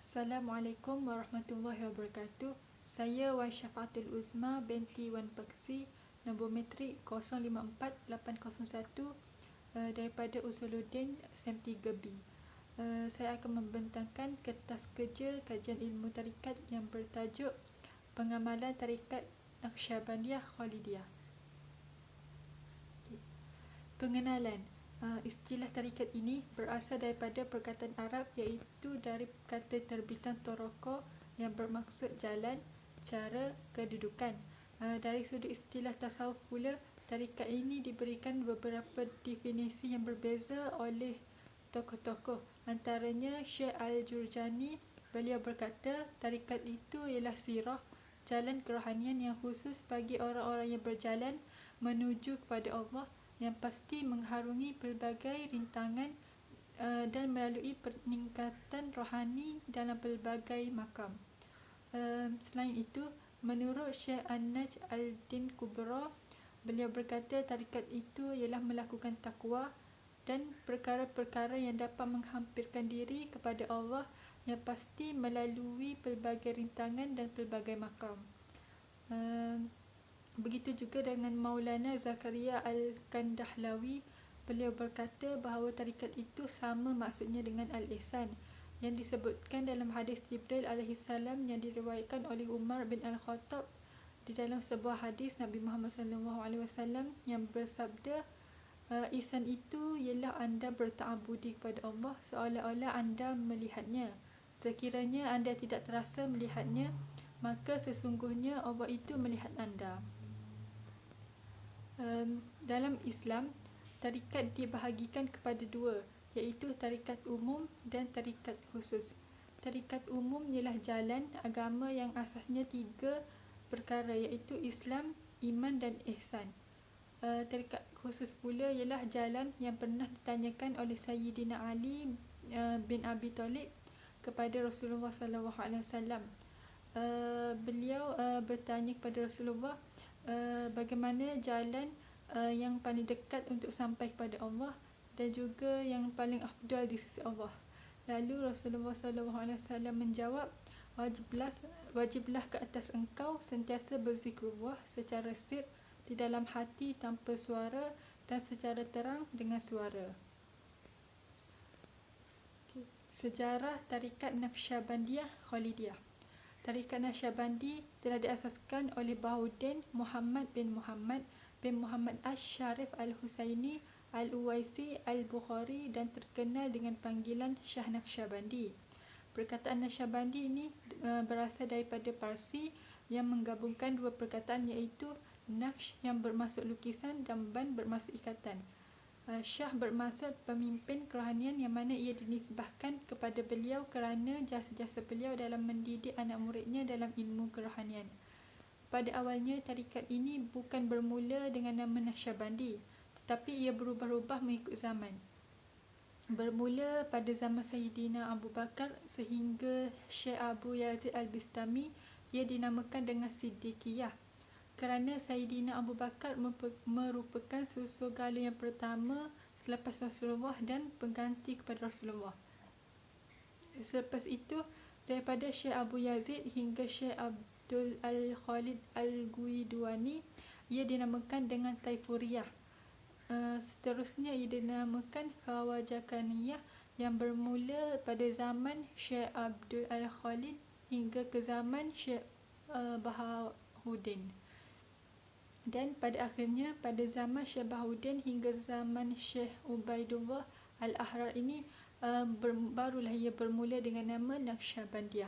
Assalamualaikum warahmatullahi wabarakatuh. Saya Wan Syafaatul Uzma binti Wan Peksi, nombor matrik 054801 daripada Usuluddin SEM3B. Saya akan membentangkan kertas kerja kajian ilmu tarikat yang bertajuk Pengamalan Tarikat Naqsyabandiyah Khalidiyah. Pengenalan. Istilah tarikat ini berasal daripada perkataan Arab iaitu dari kata terbitan toroko yang bermaksud jalan, cara, kedudukan. Dari sudut istilah tasawuf pula, tarikat ini diberikan beberapa definisi yang berbeza oleh tokoh-tokoh. Antaranya Syekh Al-Jurjani, beliau berkata tarikat itu ialah sirah, jalan kerohanian yang khusus bagi orang-orang yang berjalan menuju kepada Allah, yang pasti mengharungi pelbagai rintangan dan melalui peningkatan rohani dalam pelbagai makam. Selain itu, menurut Syekh An-Najd Al-Din Kubra, beliau berkata tarikat itu ialah melakukan takwa dan perkara-perkara yang dapat menghampirkan diri kepada Allah, yang pasti melalui pelbagai rintangan dan pelbagai makam. Begitu juga dengan Maulana Zakaria Al-Kandahlawi, beliau berkata bahawa tarikat itu sama maksudnya dengan Al-Ihsan yang disebutkan dalam hadis Jibril AS yang diriwayatkan oleh Umar bin Al-Khattab. Di dalam sebuah hadis Nabi Muhammad SAW yang bersabda, ihsan itu ialah anda berta'abudi kepada Allah seolah-olah anda melihatnya. Sekiranya anda tidak terasa melihatnya, maka sesungguhnya Allah itu melihat anda. Dalam Islam, tarikat dibahagikan kepada dua, iaitu tarikat umum dan tarikat khusus. Tarikat umum ialah jalan agama yang asasnya tiga perkara, iaitu Islam, iman dan ihsan. Tarikat khusus pula ialah jalan yang pernah ditanyakan oleh Sayyidina Ali bin Abi Talib kepada Rasulullah SAW. Beliau bertanya kepada Rasulullah bagaimana jalan yang paling dekat untuk sampai kepada Allah dan juga yang paling afdal di sisi Allah. Lalu Rasulullah SAW menjawab, wajiblah ke atas engkau sentiasa berzikrullah secara sir di dalam hati tanpa suara dan secara terang dengan suara. Sejarah Tarikat Naqsyabandiyah Khalidiyah. Tarikat Naqsyabandi telah diasaskan oleh Bahauddin Muhammad bin Muhammad Asy-Syarif Al-Husaini Al-Uwaisi Al-Bukhari dan terkenal dengan panggilan Syah Naqsyabandi. Perkataan Naqsyabandi ini berasal daripada Parsi yang menggabungkan dua perkataan, iaitu Naqsh yang bermaksud lukisan dan Band bermaksud ikatan. Syah bermaksud pemimpin kerohanian yang mana ia dinisbahkan kepada beliau kerana jasa-jasa beliau dalam mendidik anak muridnya dalam ilmu kerohanian. Pada awalnya, tarikat ini bukan bermula dengan nama Naqsyabandi, tetapi ia berubah-ubah mengikut zaman. Bermula pada zaman Sayyidina Abu Bakar sehingga Syekh Abu Yazid Al-Bistami, ia dinamakan dengan Siddiqiyah kerana Sayyidina Abu Bakar merupakan susur galur yang pertama selepas Rasulullah dan pengganti kepada Rasulullah. Selepas itu, daripada Syekh Abu Yazid hingga Syekh Abdul Al-Khalid Al-Guidwani, ia dinamakan dengan Taifuriyah. Seterusnya ia dinamakan Khawajakaniyah yang bermula pada zaman Syekh Abdul Al-Khalid hingga ke zaman Syekh Bahauddin. Dan pada akhirnya pada zaman Syekh Bahauddin hingga zaman Syekh Ubaidullah Al-Ahrar ini barulah ia bermula dengan nama Naqsyabandiyah.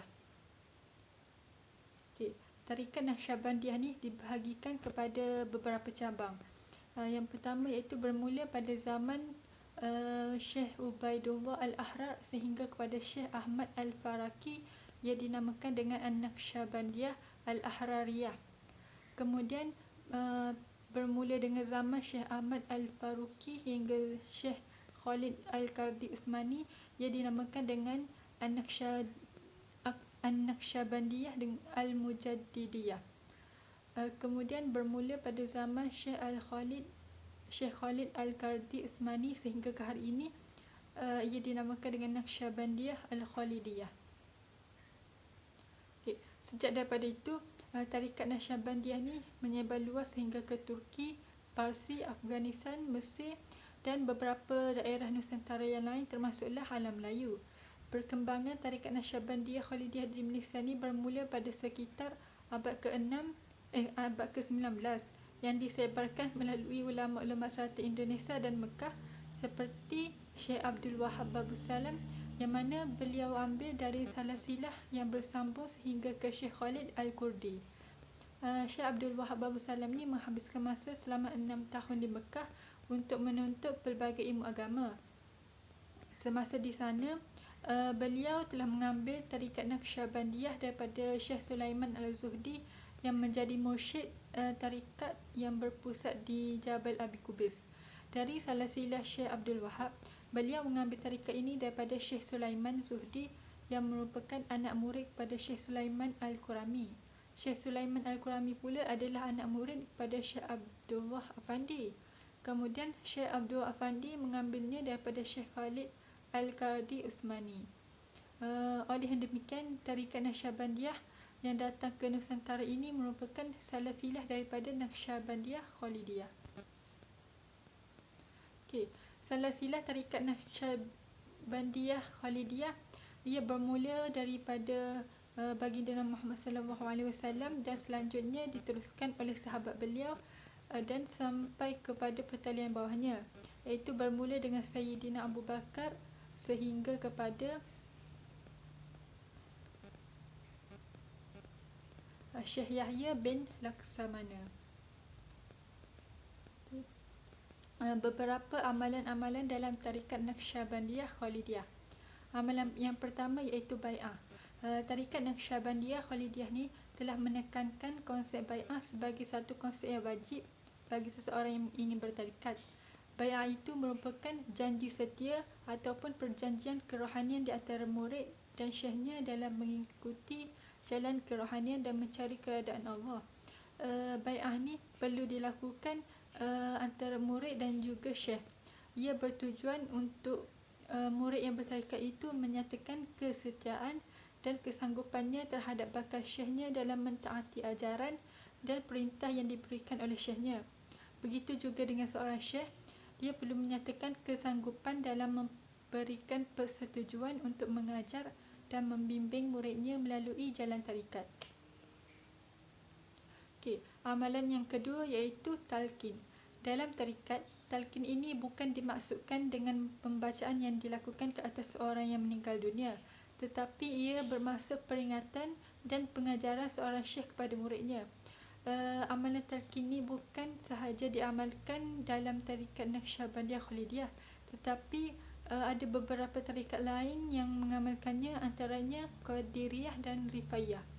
Tarikat Naqsyabandiyah ni dibahagikan kepada beberapa cabang. Yang pertama iaitu bermula pada zaman Syekh Ubaidullah Al-Ahrar sehingga kepada Syekh Ahmad Al-Faraki, ia dinamakan dengan An-Naqsyabandiyah Al-Ahrariyah. Kemudian bermula dengan zaman Syekh Ahmad Al-Faruqi hingga Syekh Khalid Al-Kardi Uthmani, ia dinamakan dengan An-Naqsyabandiyah Al-Mujaddidiyah. Kemudian bermula pada zaman Syekh Khalid Al-Kardi Uthmani sehingga ke hari ini, ia dinamakan dengan Naqsyabandiyah Al-Khalidiyah. Sejak daripada itu, tarikat Naqsyabandiyah ni menyebar luas sehingga ke Turki, Parsi, Afghanistan, Mesir dan beberapa daerah Nusantara yang lain termasuklah alam Melayu. Perkembangan tarikat Naqsyabandiyah Khalidiyah di Malaysia ni bermula pada sekitar abad ke-19 yang disebarkan melalui ulama-ulama syarikat Indonesia dan Mekah seperti Syekh Abdul Wahab Babus Salam, yang mana beliau ambil dari silsilah yang bersambung sehingga ke Syekh Khalid Al-Kurdi. Syekh Abdul Wahab Babus Salam ni menghabiskan masa selama 6 tahun di Mekah untuk menuntut pelbagai ilmu agama. Semasa di sana, beliau telah mengambil tarikat Naqsyabandiyah daripada Syekh Sulaiman Al-Zuhdi yang menjadi mursyid tarikat yang berpusat di Jabal Abi Qubais. Dari silsilah Syekh Abdul Wahab, beliau mengambil tarikat ini daripada Syekh Sulaiman Zuhdi yang merupakan anak murid kepada Syekh Sulaiman Al-Qurami. Syekh Sulaiman Al-Qurami pula adalah anak murid kepada Syekh Abdullah Afandi. Kemudian Syekh Abdullah Afandi mengambilnya daripada Syekh Khalid Al-Qardi Uthmani. Oleh demikian, tarikat Naqsyabandiyah yang datang ke Nusantara ini merupakan silsilah daripada Naqsyabandiyah Khalidiyah. Silsilah tarikat Naqsyabandiyah Khalidiyah ia bermula daripada baginda Muhammad SAW dan selanjutnya diteruskan oleh sahabat beliau dan sampai kepada pertalian bawahnya, iaitu bermula dengan Sayyidina Abu Bakar sehingga kepada Syekh Yahya bin Laksamana. Beberapa amalan-amalan dalam tarikat Naqsyabandiyah Khalidiyah. Amalan yang pertama iaitu bai'ah. Tarikat Naqsyabandiyah Khalidiyah ni telah menekankan konsep bai'ah sebagai satu konsep yang wajib bagi seseorang yang ingin bertarikat. Bai'ah itu merupakan janji setia ataupun perjanjian kerohanian di antara murid dan syekhnya dalam mengikuti jalan kerohanian dan mencari keredaan Allah. Bai'ah ni perlu dilakukan antara murid dan juga syekh. Ia bertujuan untuk murid yang bertarikat itu menyatakan kesetiaan dan kesanggupannya terhadap bakal syekhnya dalam mentaati ajaran dan perintah yang diberikan oleh syekhnya. Begitu juga dengan seorang syekh, dia perlu menyatakan kesanggupan dalam memberikan persetujuan untuk mengajar dan membimbing muridnya melalui jalan tarikat. Amalan yang kedua iaitu talqin. Dalam tarikat, talqin ini bukan dimaksudkan dengan pembacaan yang dilakukan ke atas seorang yang meninggal dunia, tetapi ia bermaksud peringatan dan pengajaran seorang syekh kepada muridnya. Amalan talqin ini bukan sahaja diamalkan dalam tarikat Naqsyabandiyah Khalidiyah, tetapi ada beberapa tarikat lain yang mengamalkannya, antaranya Qadiriyah dan Rifaiyah.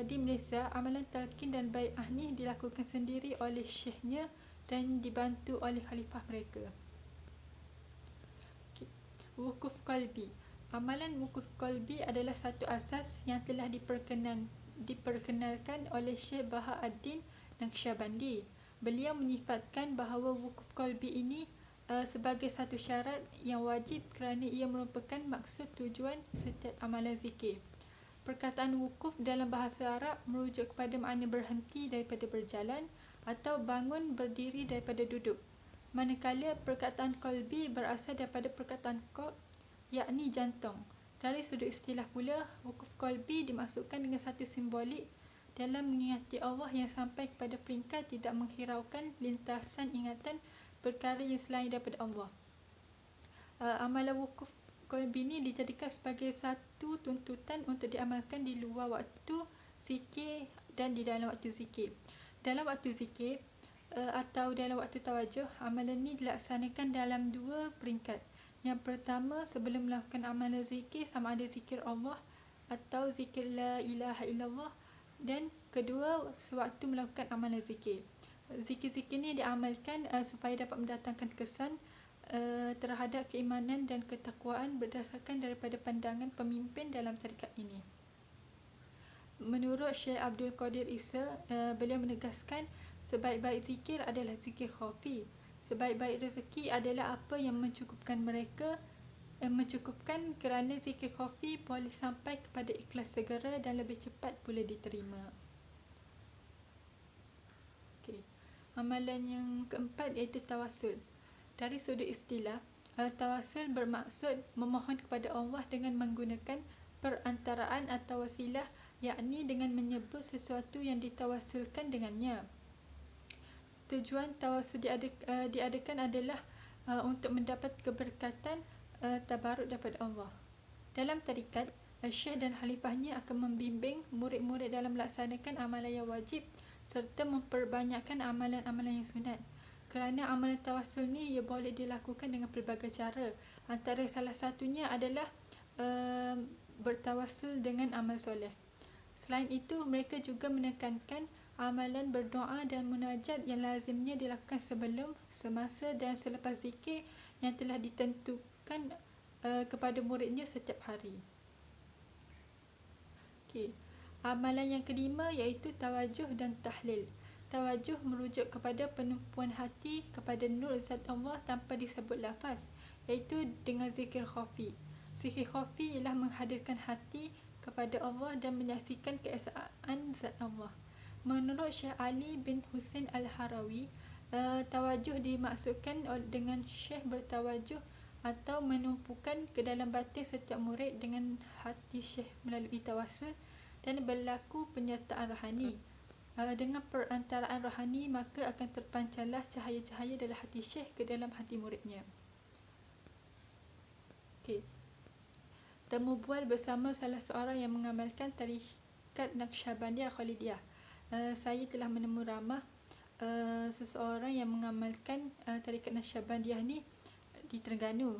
Di Malaysia, amalan talqin dan bai'ah ni dilakukan sendiri oleh syekhnya dan dibantu oleh khalifah mereka. Wukuf qalbi. Amalan wukuf qalbi adalah satu asas yang telah diperkenalkan oleh Syekh Bahauddin Naqsyabandi. Beliau menyifatkan bahawa wukuf qalbi ini sebagai satu syarat yang wajib kerana ia merupakan maksud tujuan setiap amalan zikir. Perkataan wukuf dalam bahasa Arab merujuk kepada makna berhenti daripada berjalan atau bangun berdiri daripada duduk. Manakala perkataan qalbi berasal daripada perkataan qalb, yakni jantung. Dari sudut istilah pula, wukuf qalbi dimaksudkan dengan satu simbolik dalam mengingati Allah yang sampai kepada peringkat tidak menghiraukan lintasan ingatan perkara yang selain daripada Allah. Amalan wukuf qalbi ini dijadikan sebagai satu tuntutan untuk diamalkan di luar waktu zikir dan di dalam waktu zikir. Dalam waktu zikir atau dalam waktu tawajuh, amalan ini dilaksanakan dalam dua peringkat. Yang pertama, sebelum melakukan amalan zikir, sama ada zikir Allah atau zikir la ilaha illallah, dan kedua, sewaktu melakukan amalan zikir. Zikir-zikir ini diamalkan supaya dapat mendatangkan kesan terhadap keimanan dan ketakwaan berdasarkan daripada pandangan pemimpin dalam tarikat ini. Menurut Syekh Abdul Qadir Isa, beliau menegaskan sebaik-baik zikir adalah zikir khafi. Sebaik-baik rezeki adalah apa yang mencukupkan mereka mencukupkan kerana zikir khafi boleh sampai kepada ikhlas segera dan lebih cepat boleh diterima. Okay. Amalan yang keempat iaitu tawasul. Dari sudut istilah, tawasul bermaksud memohon kepada Allah dengan menggunakan perantaraan atau wasilah, yakni dengan menyebut sesuatu yang ditawasulkan dengannya. Tujuan tawasul diadakan adalah untuk mendapat keberkatan tabaruk daripada Allah. Dalam tarikat, syekh dan khalifahnya akan membimbing murid-murid dalam melaksanakan amalan yang wajib serta memperbanyakkan amalan-amalan yang sunat. Kerana amalan tawasul ni ia boleh dilakukan dengan pelbagai cara. Antara salah satunya adalah bertawasul dengan amal soleh. Selain itu, mereka juga menekankan amalan berdoa dan munajat yang lazimnya dilakukan sebelum, semasa dan selepas zikir yang telah ditentukan kepada muridnya setiap hari. Okay. Amalan yang kelima iaitu tawajuh dan tahlil. Tawajuh merujuk kepada penumpuan hati kepada nur zat Allah tanpa disebut lafaz, iaitu dengan zikir khafi. Zikir khafi ialah menghadirkan hati kepada Allah dan menyaksikan keesaan zat Allah. Menurut Syekh Ali bin Husain Al-Harawi, tawajuh dimaksudkan dengan syekh bertawajuh atau menumpukan ke dalam batin setiap murid dengan hati syekh melalui tawasul dan berlaku penyertaan rohani. Dengan perantaraan rohani, maka akan terpancarlah cahaya-cahaya dalam hati syekh ke dalam hati muridnya. Okay. Temu bual bersama salah seorang yang mengamalkan tarikat Naqsyabandiyah Khalidiyah. Saya telah menemu ramah seseorang yang mengamalkan tarikat Naqsyabandiyah ni di Terengganu.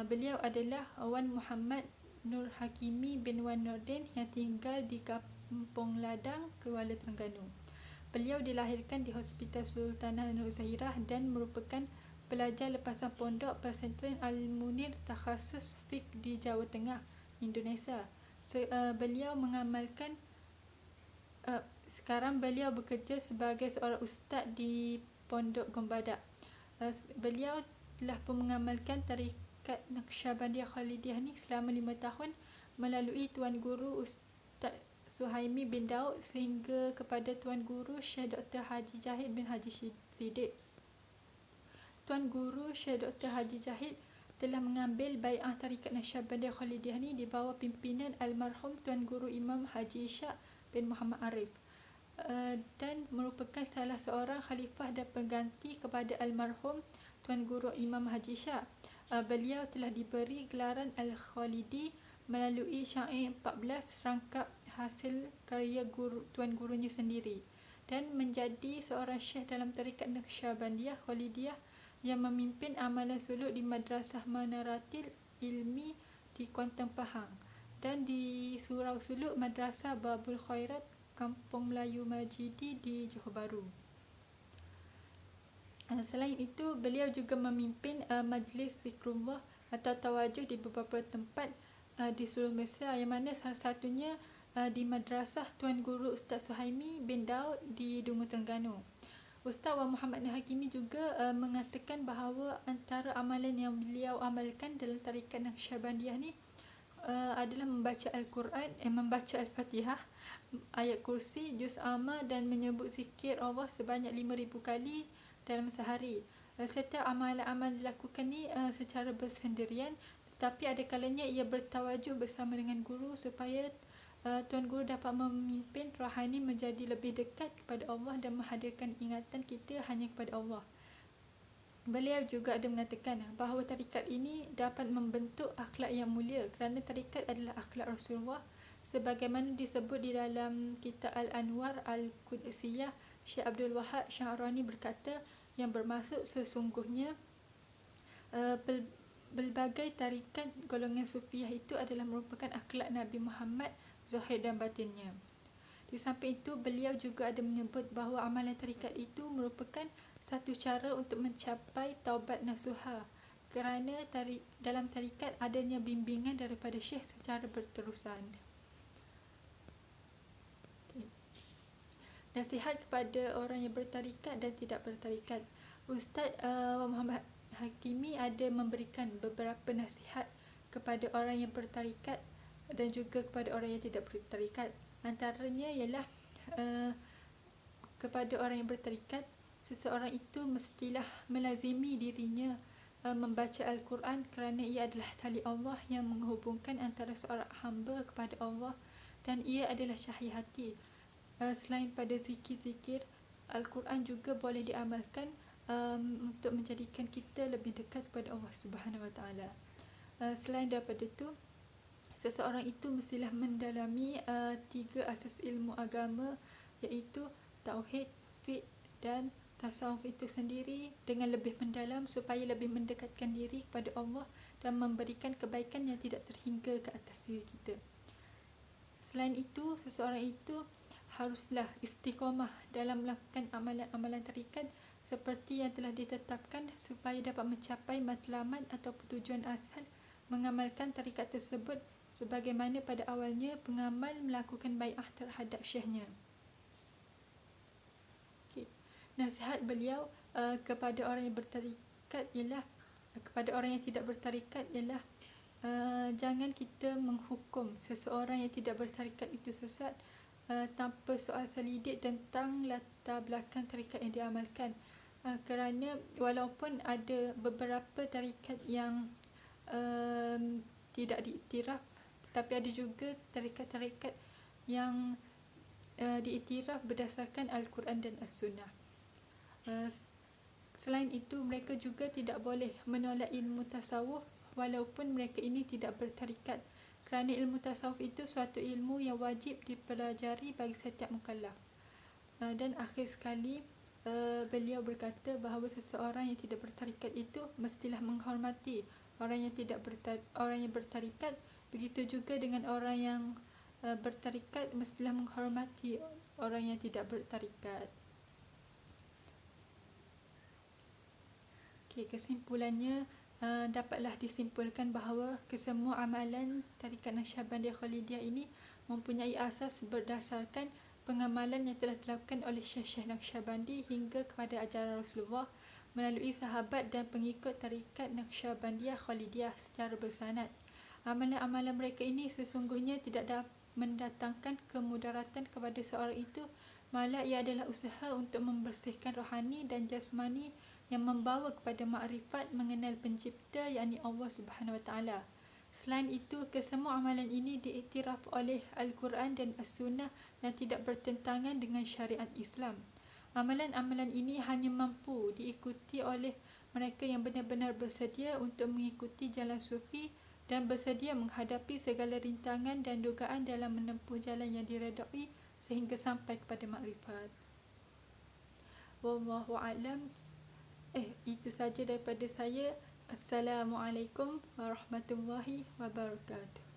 Beliau adalah Wan Muhammad Nur Hakimi bin Wan Nordin yang tinggal di Kampung Ladang, Kuala Terengganu. Beliau dilahirkan di Hospital Sultanah Nur Zahirah dan merupakan pelajar lepasan pondok Pesantren Al-Munir Takhasus Fiqh di Jawa Tengah, Indonesia. Beliau mengamalkan sekarang beliau bekerja sebagai seorang ustaz di Pondok Gombadak. Beliau telah pun mengamalkan tarikat Naqsyabandiyah Khalidiyah ni selama 5 tahun melalui Tuan Guru Ustaz Suhaimi bin Daud sehingga kepada Tuan Guru Syekh Dr. Haji Jahid bin Haji Siddiq. Tuan Guru Syekh Dr. Haji Jahid telah mengambil bai'ah tarikat Naqsyabandiyah Khalidiyah ni di bawah pimpinan almarhum Tuan Guru Imam Haji Ishaq bin Muhammad Arif dan merupakan salah seorang khalifah dan pengganti kepada almarhum Tuan Guru Imam Haji Ishaq. Beliau telah diberi gelaran Al-Khalidi melalui syair 14 rangkap hasil karya Tuan Gurunya sendiri dan menjadi seorang syekh dalam tarikat Naqsyabandiyah Khalidiyah yang memimpin amalan suluk di Madrasah Manaratil Ilmi di Kuantan Pahang dan di Surau Suluk Madrasah Babul Khairat Kampung Melayu Majidi di Johor Bahru. Selain itu, beliau juga memimpin majlis zikrullah atau tawajuh di beberapa tempat di seluruh Malaysia, yang mana salah satunya di Madrasah Tuan Guru Ustaz Suhaimi bin Daud di Dungu, Terengganu. Ustaz Wan Muhammad Nur Hakimi juga mengatakan bahawa antara amalan yang beliau amalkan dalam tarikat Naqsyabandiyah ni adalah membaca Al-Quran, membaca Al-Fatihah, ayat kursi, juz amma dan menyebut zikir Allah sebanyak 5,000 kali dalam sehari. Setiap amalan-amalan dilakukan ni secara bersendirian, tetapi ada kalanya ia bertawajuh bersama dengan guru supaya Tuan Guru dapat memimpin rohani menjadi lebih dekat kepada Allah dan menghadirkan ingatan kita hanya kepada Allah. Beliau juga ada mengatakan bahawa tarikat ini dapat membentuk akhlak yang mulia kerana tarikat adalah akhlak Rasulullah sebagaimana disebut di dalam kitab Al-Anwar Al-Qudsiyah. Syekh Abdul Wahab Sya'rani berkata yang bermaksud sesungguhnya pelbagai tarikat golongan sufiah itu adalah merupakan akhlak Nabi Muhammad zahir dan batinnya. Di samping itu, beliau juga ada menyebut bahawa amalan tarikat itu merupakan satu cara untuk mencapai taubat nasuha kerana dalam tarikat adanya bimbingan daripada syekh secara berterusan. Nasihat kepada orang yang bertarikat dan tidak bertarikat. Ustaz Muhammad Hakimi ada memberikan beberapa nasihat kepada orang yang bertarikat dan juga kepada orang yang tidak bertarikat. Antaranya ialah kepada orang yang bertarikat, seseorang itu mestilah melazimi dirinya membaca Al-Quran kerana ia adalah tali Allah yang menghubungkan antara seorang hamba kepada Allah dan ia adalah cahaya hati. Selain pada zikir-zikir, Al-Quran juga boleh diamalkan untuk menjadikan kita lebih dekat kepada Allah Subhanahu Wa Taala. Selain daripada itu, seseorang itu mestilah mendalami 3 asas ilmu agama, iaitu tauhid, fiqh dan tasawuf itu sendiri dengan lebih mendalam supaya lebih mendekatkan diri kepada Allah dan memberikan kebaikan yang tidak terhingga ke atas diri kita. Selain itu, seseorang itu haruslah istiqamah dalam melakukan amalan-amalan tarikat seperti yang telah ditetapkan supaya dapat mencapai matlamat atau tujuan asal mengamalkan tarikat tersebut, sebagaimana pada awalnya pengamal melakukan bai'ah terhadap syekhnya. Nasihat beliau kepada orang yang bertarikat ialah, kepada orang yang tidak bertarikat ialah jangan kita menghukum seseorang yang tidak bertarikat itu sesat tanpa soal selidik tentang latar belakang tarikat yang diamalkan, kerana walaupun ada beberapa tarikat yang tidak diiktiraf, tetapi ada juga tarikat-tarikat yang diiktiraf berdasarkan Al-Quran dan As-Sunnah. Selain itu, mereka juga tidak boleh menolak ilmu tasawuf walaupun mereka ini tidak bertarikat, kerana ilmu tasawuf itu suatu ilmu yang wajib dipelajari bagi setiap mukallaf. Dan akhir sekali, beliau berkata bahawa seseorang yang tidak bertarikat itu mestilah menghormati orang yang bertarikat. Begitu juga dengan orang yang bertarikat mestilah menghormati orang yang tidak bertarikat. Kesimpulannya, dapatlah disimpulkan bahawa kesemua amalan tarikat Naqsyabandiyah Khalidiyah ini mempunyai asas berdasarkan pengamalan yang telah dilakukan oleh Syekh Naqsyabandi hingga kepada ajaran Rasulullah melalui sahabat dan pengikut tarikat Naqsyabandiyah Khalidiyah secara bersanad. Amalan-amalan mereka ini sesungguhnya tidak mendatangkan kemudaratan kepada seorang itu, malah ia adalah usaha untuk membersihkan rohani dan jasmani yang membawa kepada makrifat mengenal pencipta, yakni Allah Subhanahu Wa Taala. Selain itu, kesemua amalan ini diiktiraf oleh Al-Quran dan As-Sunnah dan tidak bertentangan dengan syariat Islam. Amalan-amalan ini hanya mampu diikuti oleh mereka yang benar-benar bersedia untuk mengikuti jalan sufi dan bersedia menghadapi segala rintangan dan dugaan dalam menempuh jalan yang diredai sehingga sampai kepada makrifat. Wallahu a'lam. Itu saja daripada saya. Assalamualaikum warahmatullahi wabarakatuh.